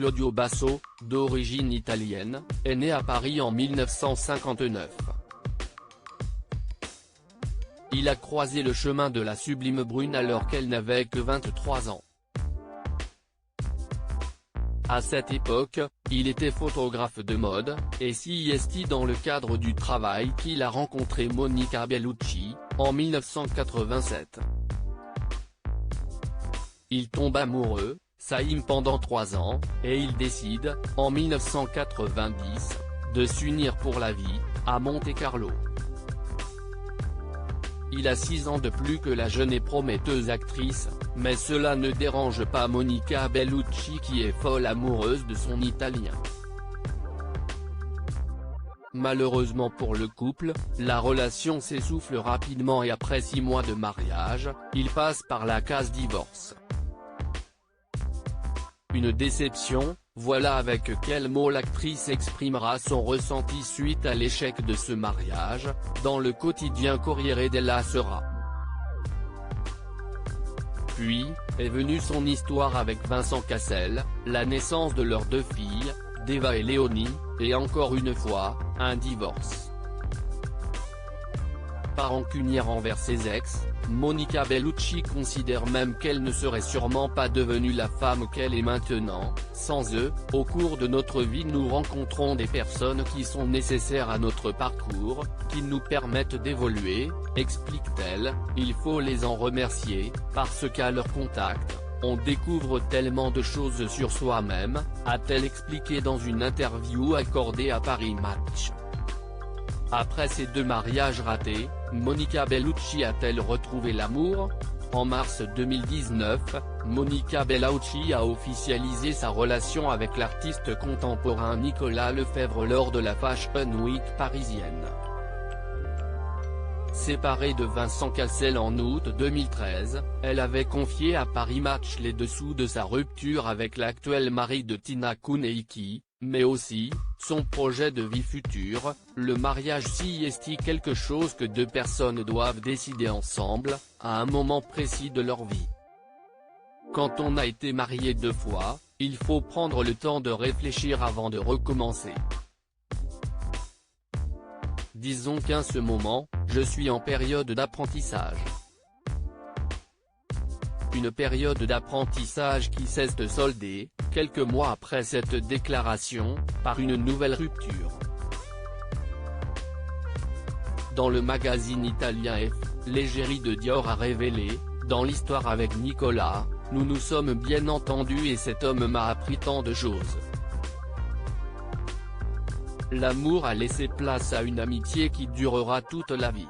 Claudio Basso, d'origine italienne, est né à Paris en 1959. Il a croisé le chemin de la Sublime Brune alors qu'elle n'avait que 23 ans. À cette époque, il était photographe de mode, et CIST dans le cadre du travail qu'il a rencontré Monica Bellucci, en 1987. Il tombe amoureux, s'aime pendant 3 ans, et il décide, en 1990, de s'unir pour la vie, à Monte-Carlo. Il a 6 ans de plus que la jeune et prometteuse actrice, mais cela ne dérange pas Monica Bellucci qui est folle amoureuse de son Italien. Malheureusement pour le couple, la relation s'essouffle rapidement et après 6 mois de mariage, il passe par la case divorce. Une déception, voilà avec quels mots l'actrice exprimera son ressenti suite à l'échec de ce mariage, dans le quotidien Corriere della Sera. Puis, est venue son histoire avec Vincent Cassel, la naissance de leurs 2 filles, Deva et Léonie, et encore une fois, un divorce. Pas rancunière envers ses ex, Monica Bellucci considère même qu'elle ne serait sûrement pas devenue la femme qu'elle est maintenant, sans eux. Au cours de notre vie nous rencontrons des personnes qui sont nécessaires à notre parcours, qui nous permettent d'évoluer, explique-t-elle, il faut les en remercier, parce qu'à leur contact, on découvre tellement de choses sur soi-même, a-t-elle expliqué dans une interview accordée à Paris Match. Après ces 2 mariages ratés, Monica Bellucci a-t-elle retrouvé l'amour? En mars 2019, Monica Bellucci a officialisé sa relation avec l'artiste contemporain Nicolas Lefebvre lors de la Fashion Week parisienne. Séparée de Vincent Cassel en août 2013, elle avait confié à Paris Match les dessous de sa rupture avec l'actuel mari de Tina Kuneiki, mais aussi, son projet de vie future, le mariage CIST, quelque chose que 2 personnes doivent décider ensemble, à un moment précis de leur vie. Quand on a été marié 2 fois, il faut prendre le temps de réfléchir avant de recommencer. Disons qu'à ce moment, je suis en période d'apprentissage. Une période d'apprentissage qui cesse de solder, quelques mois après cette déclaration, par une nouvelle rupture. Dans le magazine italien F, l'égérie de Dior a révélé, dans l'histoire avec Nicolas, nous nous sommes bien entendus et cet homme m'a appris tant de choses. L'amour a laissé place à une amitié qui durera toute la vie.